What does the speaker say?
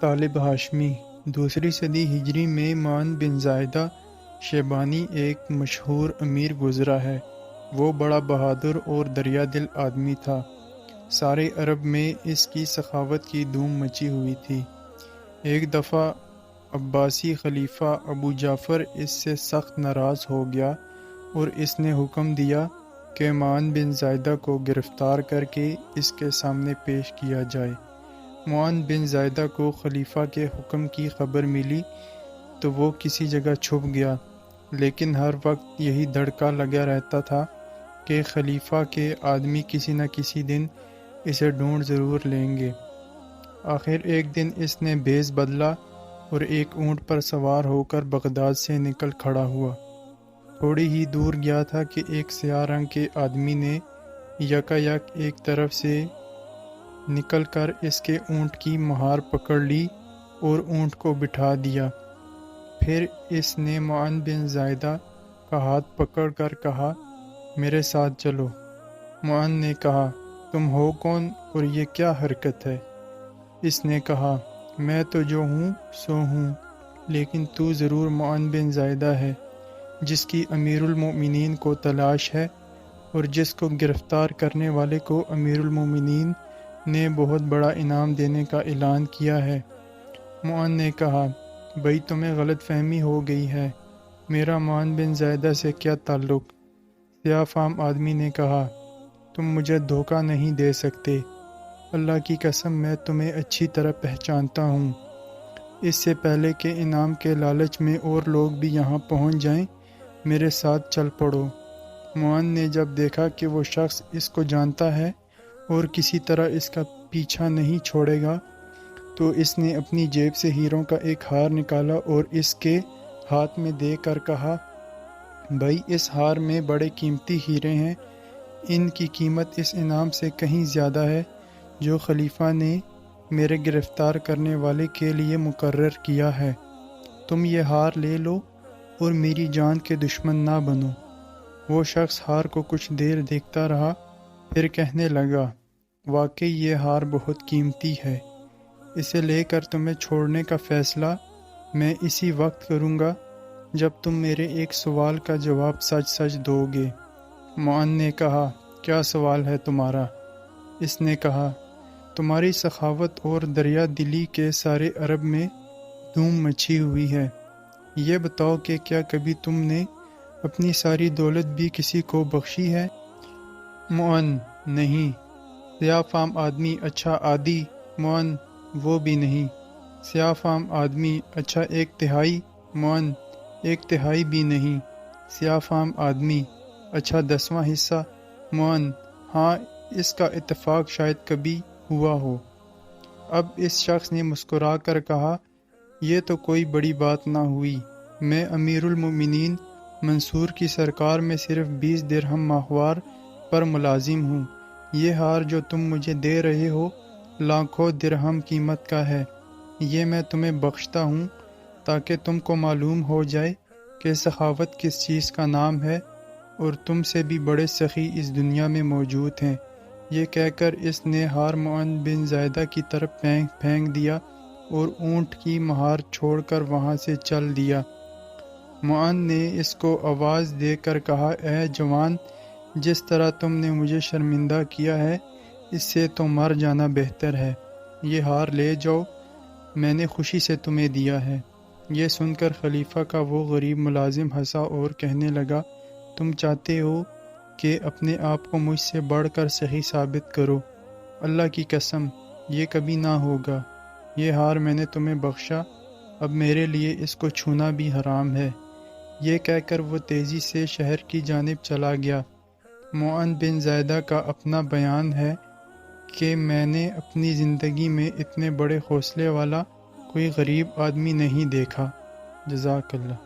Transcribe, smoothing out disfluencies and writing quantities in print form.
طالب ہاشمی 2 صدی ہجری میں معن بن زائدہ شیبانی ایک مشہور امیر گزرا ہے۔ وہ بڑا بہادر اور دریا دل آدمی تھا۔ سارے عرب میں اس کی سخاوت کی دھوم مچی ہوئی تھی۔ ایک دفعہ عباسی خلیفہ ابو جعفر اس سے سخت ناراض ہو گیا اور اس نے حکم دیا کہ معن بن زائدہ کو گرفتار کر کے اس کے سامنے پیش کیا جائے۔ معن بن زائدہ کو خلیفہ کے حکم کی خبر ملی تو وہ کسی جگہ چھپ گیا، لیکن ہر وقت یہی دھڑکا لگا رہتا تھا کہ خلیفہ کے آدمی کسی نہ کسی دن اسے ڈھونڈ ضرور لیں گے۔ آخر ایک دن اس نے بھیس بدلا اور ایک اونٹ پر سوار ہو کر بغداد سے نکل کھڑا ہوا۔ تھوڑی ہی دور گیا تھا کہ ایک سیاہ رنگ کے آدمی نے یکا یک ایک طرف سے نکل کر اس کے اونٹ کی مہار پکڑ لی اور اونٹ کو بٹھا دیا۔ پھر اس نے معن بن زائدہ کا ہاتھ پکڑ کر کہا، میرے ساتھ چلو۔ معن نے کہا، تم ہو کون اور یہ کیا حرکت ہے؟ اس نے کہا، میں تو جو ہوں سو ہوں، لیکن تو ضرور معن بن زائدہ ہے جس کی امیر المومنین کو تلاش ہے اور جس کو گرفتار کرنے والے کو امیر المومنین نے بہت بڑا انعام دینے کا اعلان کیا ہے۔ معن نے کہا، بھئی تمہیں غلط فہمی ہو گئی ہے، میرا معن بن زائدہ سے کیا تعلق؟ سیاہ فام آدمی نے کہا، تم مجھے دھوکہ نہیں دے سکتے، اللہ کی قسم میں تمہیں اچھی طرح پہچانتا ہوں۔ اس سے پہلے کہ انعام کے لالچ میں اور لوگ بھی یہاں پہنچ جائیں، میرے ساتھ چل پڑو۔ معن نے جب دیکھا کہ وہ شخص اس کو جانتا ہے اور کسی طرح اس کا پیچھا نہیں چھوڑے گا، تو اس نے اپنی جیب سے ہیروں کا ایک ہار نکالا اور اس کے ہاتھ میں دے کر کہا، بھائی اس ہار میں بڑے قیمتی ہیرے ہیں، ان کی قیمت اس انعام سے کہیں زیادہ ہے جو خلیفہ نے میرے گرفتار کرنے والے کے لیے مقرر کیا ہے۔ تم یہ ہار لے لو اور میری جان کے دشمن نہ بنو۔ وہ شخص ہار کو کچھ دیر دیکھتا رہا، پھر کہنے لگا، واقعی یہ ہار بہت قیمتی ہے، اسے لے کر تمہیں چھوڑنے کا فیصلہ میں اسی وقت کروں گا جب تم میرے ایک سوال کا جواب سچ سچ دو گے۔ معن نے کہا، کیا سوال ہے تمہارا؟ اس نے کہا، تمہاری سخاوت اور دریا دلی کے سارے عرب میں دھوم مچی ہوئی ہے، یہ بتاؤ کہ کیا کبھی تم نے اپنی ساری دولت بھی کسی کو بخشی ہے؟ معن، نہیں۔ سیاہ فام آدمی، اچھا آدھی؟ معن، وہ بھی نہیں۔ سیاہ فام آدمی، اچھا 1/3؟ معن، 1/3 بھی نہیں۔ سیاہ فام آدمی، اچھا 10واں حصہ؟ معن، ہاں، اس کا اتفاق شاید کبھی ہوا ہو۔ اب اس شخص نے مسکرا کر کہا، یہ تو کوئی بڑی بات نہ ہوئی، میں امیر المومنین منصور کی سرکار میں صرف 20 درہم ماہوار پر ملازم ہوں۔ یہ ہار جو تم مجھے دے رہے ہو لاکھوں درہم قیمت کا ہے، یہ میں تمہیں بخشتا ہوں تاکہ تم کو معلوم ہو جائے کہ سخاوت کس چیز کا نام ہے، اور تم سے بھی بڑے سخی اس دنیا میں موجود ہیں۔ یہ کہہ کر اس نے ہار معن بن زائدہ کی طرف پھینک دیا اور اونٹ کی مہار چھوڑ کر وہاں سے چل دیا۔ معن نے اس کو آواز دے کر کہا، اے جوان، جس طرح تم نے مجھے شرمندہ کیا ہے اس سے تو مر جانا بہتر ہے۔ یہ ہار لے جاؤ، میں نے خوشی سے تمہیں دیا ہے۔ یہ سن کر خلیفہ کا وہ غریب ملازم ہنسا اور کہنے لگا، تم چاہتے ہو کہ اپنے آپ کو مجھ سے بڑھ کر سخی ثابت کرو، اللہ کی قسم یہ کبھی نہ ہوگا۔ یہ ہار میں نے تمہیں بخشا، اب میرے لیے اس کو چھونا بھی حرام ہے۔ یہ کہہ کر وہ تیزی سے شہر کی جانب چلا گیا۔ معن بن زائدہ کا اپنا بیان ہے کہ میں نے اپنی زندگی میں اتنے بڑے حوصلے والا کوئی غریب آدمی نہیں دیکھا۔ جزاک اللہ۔